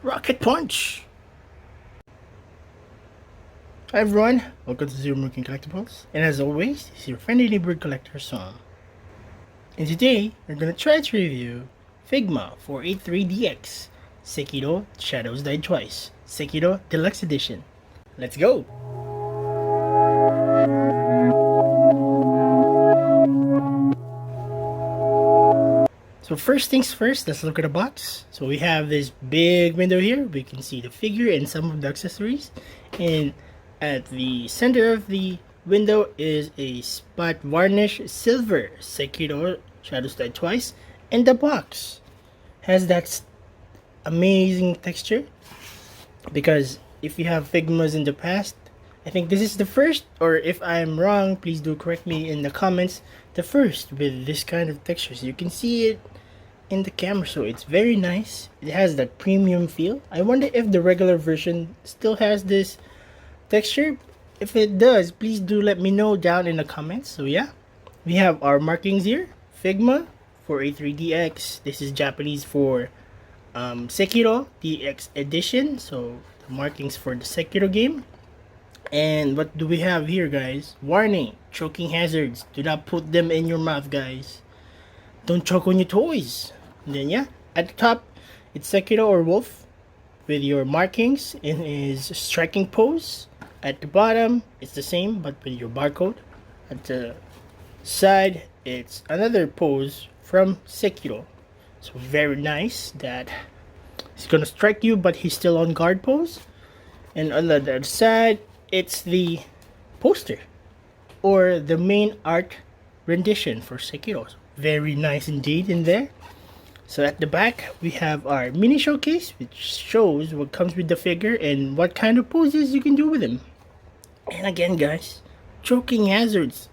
Rocket Punch! Hi everyone, welcome to Seromugen Collectibles, and as always, it's your friendly neighborhood collector Sam. And today, we're gonna try to review Figma 483DX Sekiro Shadows Die Twice Sekiro Deluxe Edition. Let's go! So first things first, let's look at the box. So we have this big window here. We can see the figure and some of the accessories. And at the center of the window is a spot varnish silver Sekiro Shadows Die Twice. And the box has that amazing texture. Because if you have Figmas in the past, I think this is the first, or if I'm wrong, please do correct me in the comments, the first with this kind of texture. So you can see it in the camera, so it's very nice. It has that premium feel. I wonder if the regular version still has this texture. If it does, please do let me know down in the comments. So yeah, we have our markings here. Figma 483DX. This is Japanese for Sekiro DX edition. So the markings for the Sekiro game. And what do we have here, guys? Warning, choking hazards. Do not put them in your mouth, guys. Don't choke on your toys. And then yeah, at the top, it's Sekiro or Wolf with your markings in his striking pose. At the bottom, it's the same but with your barcode. At the side, it's another pose from Sekiro. So very nice that he's gonna strike you but he's still on guard pose. And on the other side, it's the poster or the main art rendition for Sekiro. Very nice indeed in there. So at the back, we have our mini showcase, which shows what comes with the figure and what kind of poses you can do with him. And again, guys, choking hazards.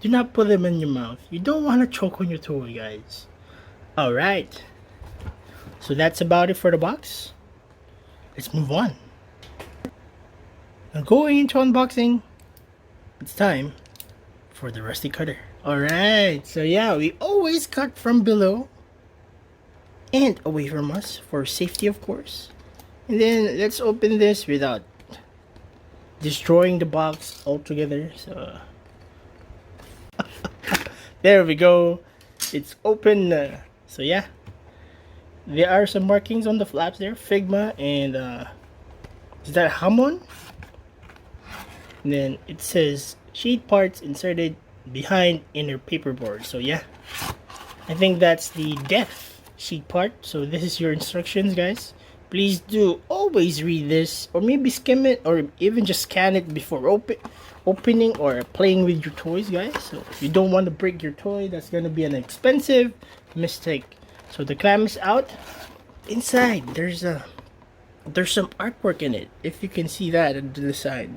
Do not put them in your mouth. You don't want to choke on your toy, guys. Alright. So that's about it for the box. Let's move on. Now going into unboxing, it's time for the rusty cutter. Alright, so yeah, we always cut from below and away from us for safety, of course. And then let's open this without destroying the box altogether. So there we go, it's open. So yeah, there are some markings on the flaps there, Figma and is that Hamon? And then it says sheet parts inserted behind inner paperboard. So yeah, I think that's the depth sheet part. So this is your instructions, guys. Please do always read this, or maybe skim it, or even just scan it before opening or playing with your toys, guys. So if you don't want to break your toy, that's gonna be an expensive mistake. So the clamp is out. Inside there's some artwork in it, if you can see that on the side.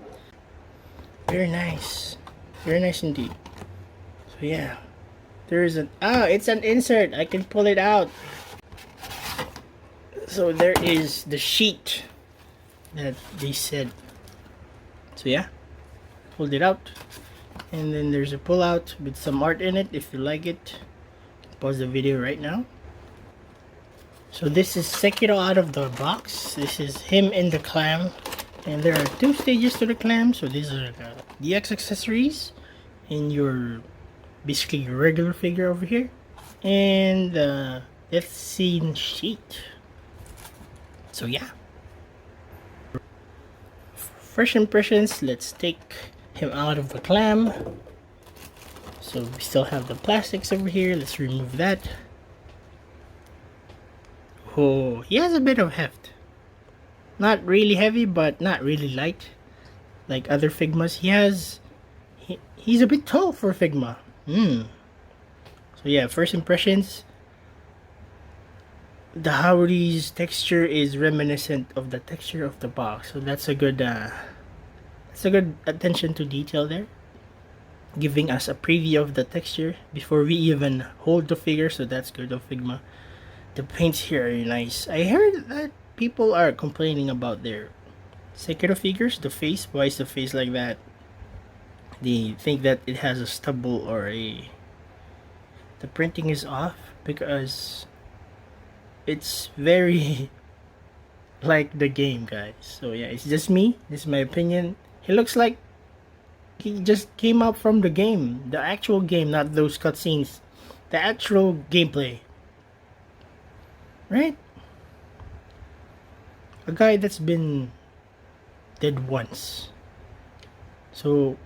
Very nice indeed. So yeah, there is it's an insert. I can pull it out. So there is the sheet that they said. So yeah, pulled it out, and then there's a pull out with some art in it. If you like it, pause the video right now. So this is Sekiro out of the box. This is him in the clam, and there are two stages to the clam. So these are the DX accessories in your basically your regular figure over here, and the death scene sheet. So yeah, first impressions, let's take him out of the clam. So we still have the plastics over here. Let's remove that. Oh, he has a bit of heft. Not really heavy, but not really light like other Figmas. He's a bit tall for Figma. So yeah, first impressions, the Howry's texture is reminiscent of the texture of the box. So that's a good attention to detail there, giving us a preview of the texture before we even hold the figure. So that's good of Figma. The paints here are nice. I heard that people are complaining about their Sekiro figures, the face. Why is the face like that? They think that it has a stubble or the printing is off, because it's very like the game, guys. So yeah, it's just me. This is my opinion. He looks like he just came out from the game, the actual game, not those cutscenes, the actual gameplay, right? A guy that's been dead once. So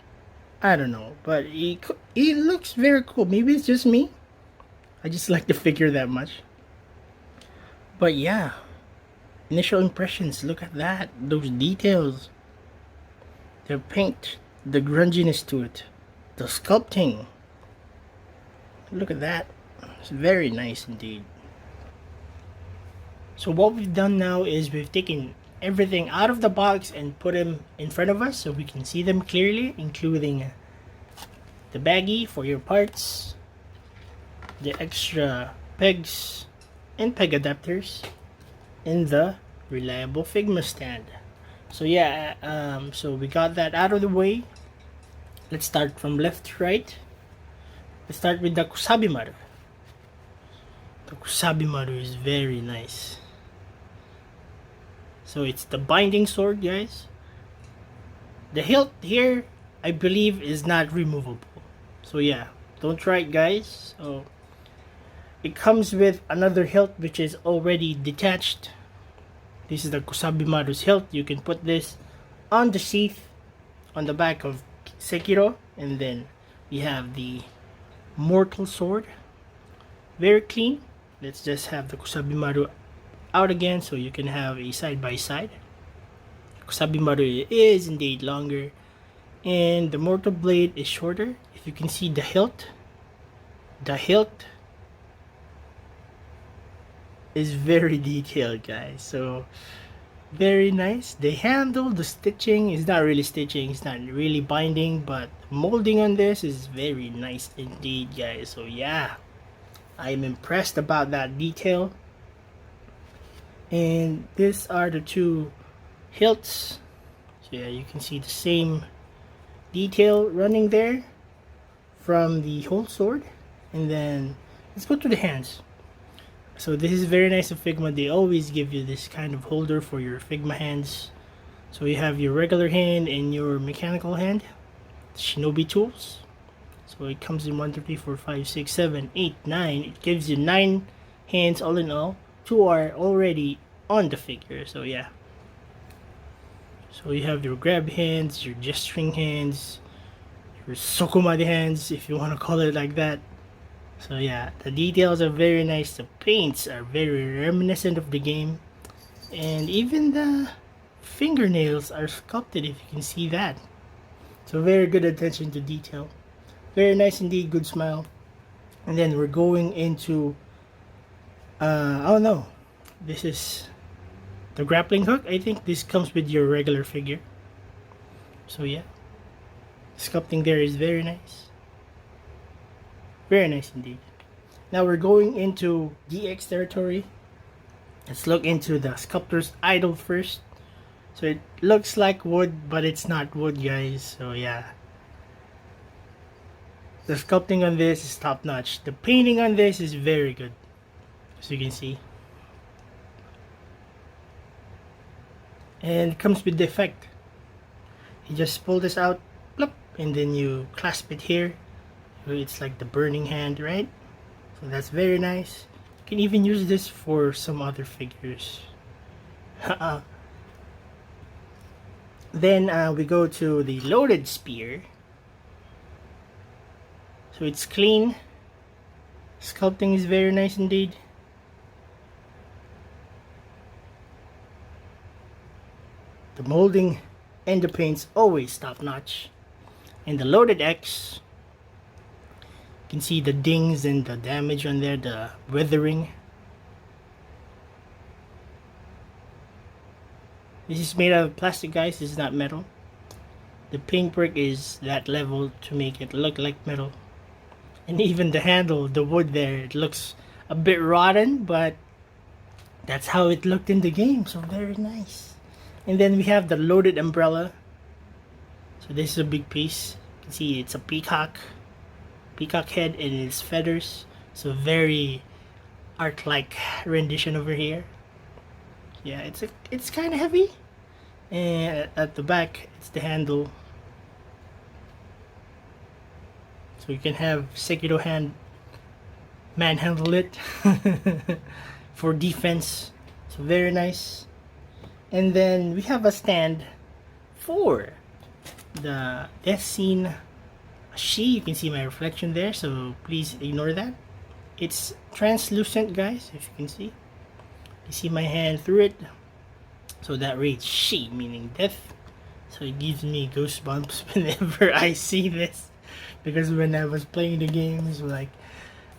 I don't know, but he looks very cool. Maybe it's just me. I just like the figure that much. But yeah, initial impressions. Look at that. Those details. The paint, the grunginess to it, the sculpting. Look at that. It's very nice indeed. So what we've done now is we've taken everything out of the box and put them in front of us so we can see them clearly, including the baggie for your parts, the extra pegs and peg adapters, and the reliable Figma stand. So yeah, so we got that out of the way. Let's start from left to right. Let's start with the Kusabimaru. The Kusabimaru is very nice. So it's the binding sword, guys. The hilt here, I believe, is not removable. So yeah, don't try it, guys. So it comes with another hilt which is already detached. This is the Kusabimaru's hilt. You can put this on the sheath on the back of Sekiro, and then we have the mortal sword. Very clean. Let's just have the Kusabimaru out again so you can have a side by side. Kusabimaru is indeed longer, and the mortal blade is shorter. If you can see the hilt is very detailed, guys. So very nice. The handle, the stitching is not really stitching, it's not really binding, but molding on this is very nice indeed, guys. So yeah, I'm impressed about that detail. And these are the two hilts. So yeah, you can see the same detail running there from the whole sword. And then let's go to the hands. So this is very nice of Figma. They always give you this kind of holder for your Figma hands. So you have your regular hand and your mechanical hand, Shinobi tools. So it comes in 1, 2, 3, 4, 5, 6, 7, 8, 9. It gives you 9 hands all in all. 2 are already on the figure. So yeah. So you have your grab hands, your gesturing hands, your sokomade hands, if you want to call it like that. So yeah, the details are very nice. The paints are very reminiscent of the game, and even the fingernails are sculpted, if you can see that. So very good attention to detail. Very nice indeed, good smile. And then we're going into oh no, this is the grappling hook. I think this comes with your regular figure. So yeah, sculpting there is very nice. Very nice indeed. Now we're going into DX territory. Let's look into the sculptor's idol first. So it looks like wood, but it's not wood, guys. So yeah, the sculpting on this is top notch. The painting on this is very good, as you can see. And it comes with the effect. You just pull this out, plop, and then you clasp it here. It's like the burning hand, right? So that's very nice. You can even use this for some other figures. Then we go to the loaded spear. So it's clean. Sculpting is very nice indeed. The molding and the paints always top notch. And the loaded X, you can see the dings and the damage on there, the weathering. This is made out of plastic, guys. This is not metal. The paintwork is that level to make it look like metal. And even the handle, the wood there, it looks a bit rotten, but that's how it looked in the game. So very nice. And then we have the loaded umbrella. So this is a big piece. You can see it's a peacock head and its feathers. So very art-like rendition over here. yeah, it's kind of heavy. And at the back, it's the handle. So you can have Sekiro manhandle it for defense. So very nice. And then we have a stand for the death scene. You can see my reflection there, so please ignore that. It's translucent, guys, if you can see. You see my hand through it. So that reads she, meaning death. So it gives me goosebumps whenever I see this. Because when I was playing the game, it's like,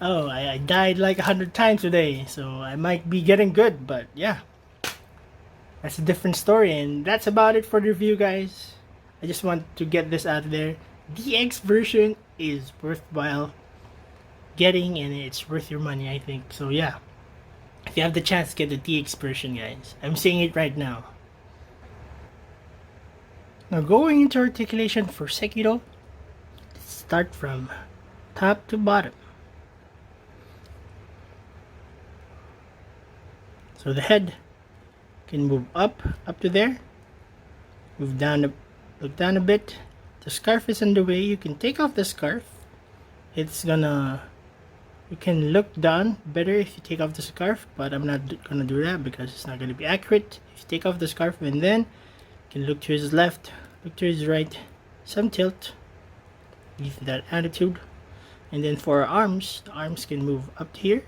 oh, I died like 100 times today. So I might be getting good, but yeah. That's a different story, and that's about it for the review, guys. I just want to get this out there. DX version is worthwhile getting, and it's worth your money, I think. So yeah, if you have the chance, get the DX version, guys. I'm saying it right now. Now going into articulation for Sekiro, let's start from top to bottom. So the head can move up to there, move down, look down a bit. The scarf is on the way. You can take off the scarf. You can look down better if you take off the scarf, but I'm not gonna do that because it's not gonna be accurate. If you take off the scarf, and then you can look to his left, look to his right, some tilt, give that attitude. And then for our arms, the arms can move up to here,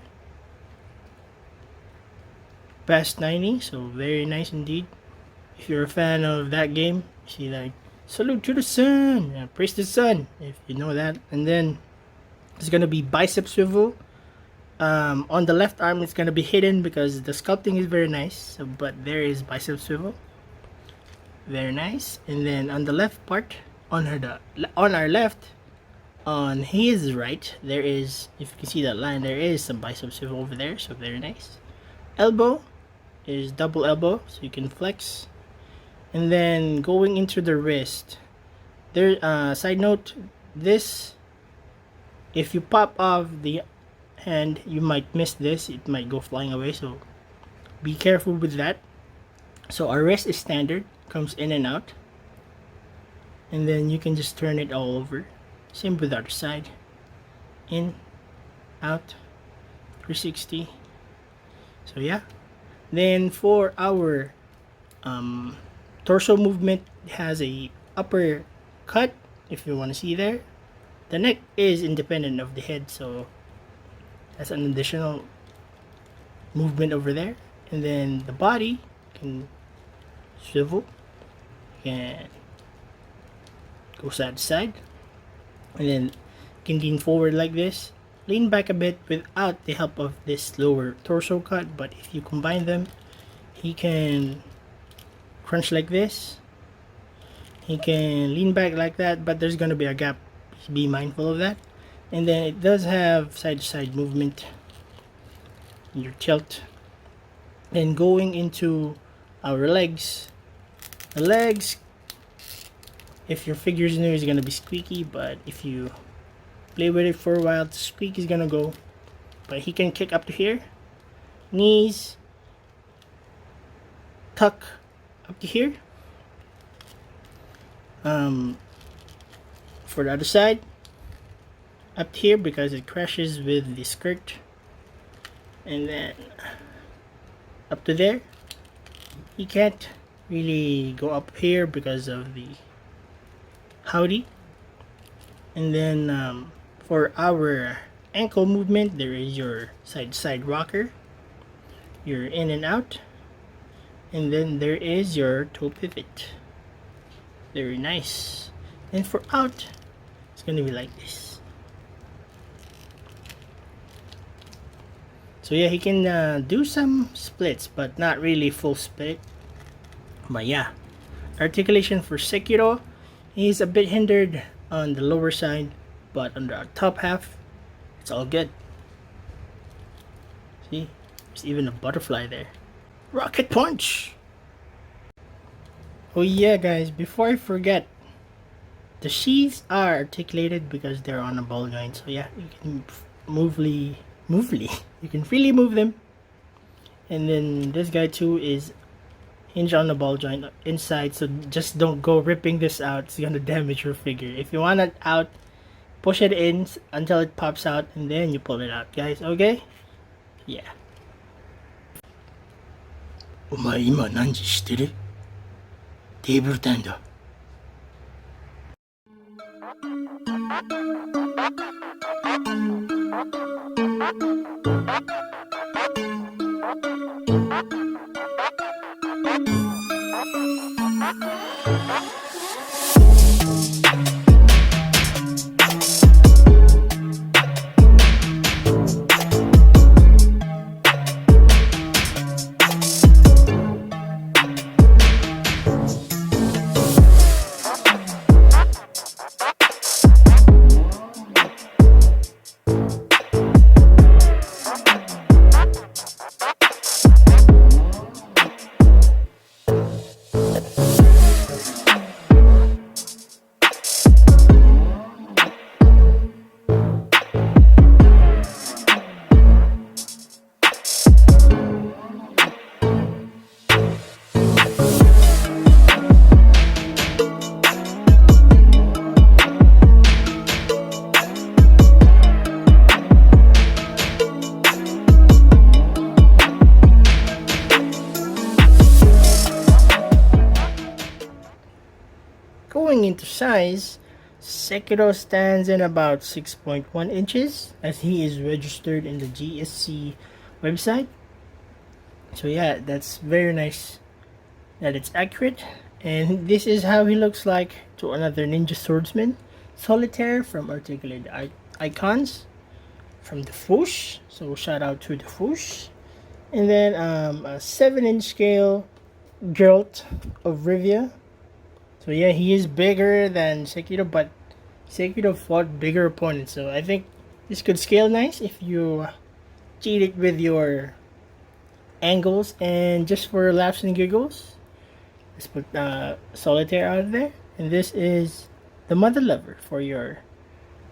past 90, so very nice indeed. If you're a fan of that game, see, like, salute to the sun, praise the sun, if you know that. And then it's gonna be bicep swivel. On the left arm, it's gonna be hidden because the sculpting is very nice. So, but there is bicep swivel, very nice. And then on the left part, on our left, on his right, there is, if you can see that line, there is some bicep swivel over there. So very nice. Elbow is double elbow, so you can flex. And then going into the wrist, there, side note, this, if you pop off the hand, you might miss this. It might go flying away, so be careful with that. So our wrist is standard, comes in and out. And then you can just turn it all over. Same with the other side. In, out, 360. So yeah. Then for our torso movement, it has a upper cut, if you want to see there. The neck is independent of the head, so that's an additional movement over there. And then the body can swivel, can go side to side, and then can lean forward like this, lean back a bit without the help of this lower torso cut. But if you combine them, he can crunch like this, he can lean back like that, but there's gonna be a gap, be mindful of that. And then it does have side to side movement, your tilt. Then going into our legs, the legs, if your figure is new, is gonna be squeaky, but if you play with it for a while, the squeak is gonna go. But he can kick up to here, knees, tuck up to here. For the other side, up here because it crashes with the skirt, and then up to there. He can't really go up here because of the howdy. And then for our ankle movement, there is your side to side rocker, your in and out, and then there is your toe pivot. Very nice. And for out, it's gonna be like this. So yeah, he can do some splits, but not really full split. But yeah, articulation for Sekiro, he's a bit hindered on the lower side, but on the top half, it's all good. See, there's even a butterfly there. Rocket punch! Oh yeah, guys, before I forget, the sheaths are articulated because they're on a ball joint. So yeah, you can you can freely move them. And then this guy too is hinge on the ball joint inside, so just don't go ripping this out. It's gonna damage your figure. If you want it out, push it in until it pops out, and then you pull it out, guys. Okay? Yeah. お前今何時してる？テーブルタイムだ。Going into size, Sekiro stands in about 6.1 inches as he is registered in the GSC website. So yeah, that's very nice that it's accurate. And this is how he looks like to another ninja swordsman, Solitaire from Articulated Icons from the Foosh. So shout out to the Foosh. And then a 7-inch scale Geralt of Rivia. So yeah, he is bigger than Sekiro, but Sekiro fought bigger opponents. So I think this could scale nice if you cheat it with your angles. And just for laughs and giggles, let's put Solitaire out there. And this is the Mother Lover for your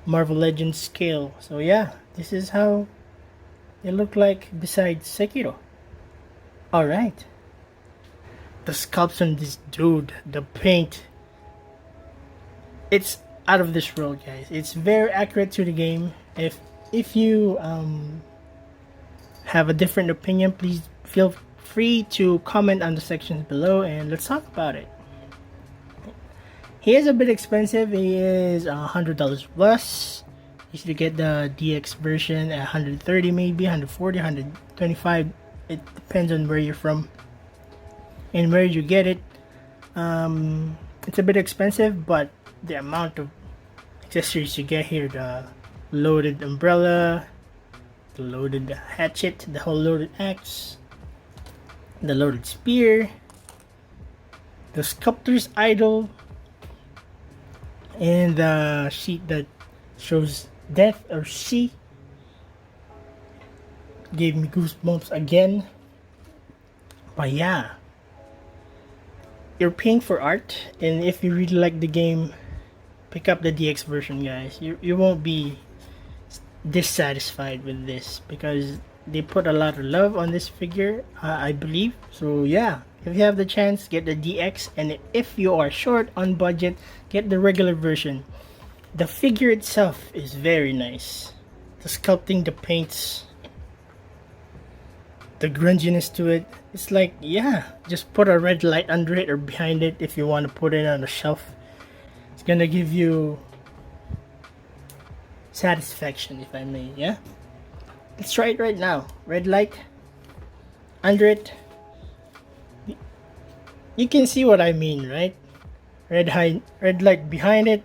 Marvel Legends scale. So yeah, this is how they look like besides Sekiro. Alright. The sculpts on this dude, the paint, it's out of this world, guys. It's very accurate to the game. If you have a different opinion, please feel free to comment on the sections below and let's talk about it. He is a bit expensive. He is $100 plus. You should get the DX version at 130, maybe 140, 125. It depends on where you're from and where you get it. It's a bit expensive, but the amount of accessories you get here, the loaded umbrella, the loaded hatchet, the whole loaded axe, the loaded spear, the sculptor's idol, and the sheet that shows death or she, gave me goosebumps again. But yeah, you're paying for art, and if you really like the game, pick up the DX version, guys. You won't be dissatisfied with this because they put a lot of love on this figure, I believe. So yeah, if you have the chance, get the DX, and if you are short on budget, get the regular version. The figure itself is very nice. The sculpting, the paints, the grunginess to it. It's like, yeah, just put a red light under it or behind it if you want to put it on a shelf. It's gonna give you satisfaction, if I may. Yeah, let's try it right now. Red light under it. You can see what I mean, right? Red light behind it.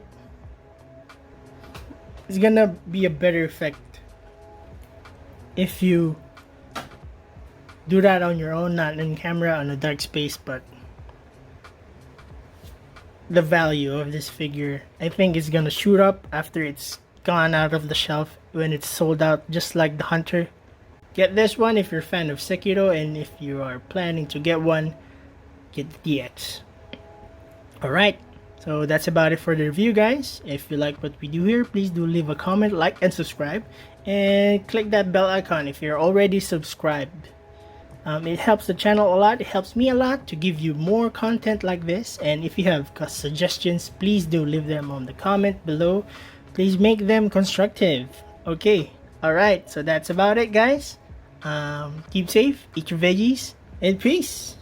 It's gonna be a better effect if you do that on your own, not in camera on a dark space. But the value of this figure, I think, is gonna shoot up after it's gone out of the shelf, when it's sold out, just like the Hunter. Get this one if you're a fan of Sekiro, and if you are planning to get one, get the DX. Alright, so that's about it for the review, guys. If you like what we do here, please do leave a comment, like, and subscribe, and click that bell icon if you're already subscribed. It helps the channel a lot. It helps me a lot to give you more content like this. And if you have suggestions, please do leave them on the comment below. Please make them constructive. Okay, alright, so that's about it, guys. Keep safe, eat your veggies, and peace.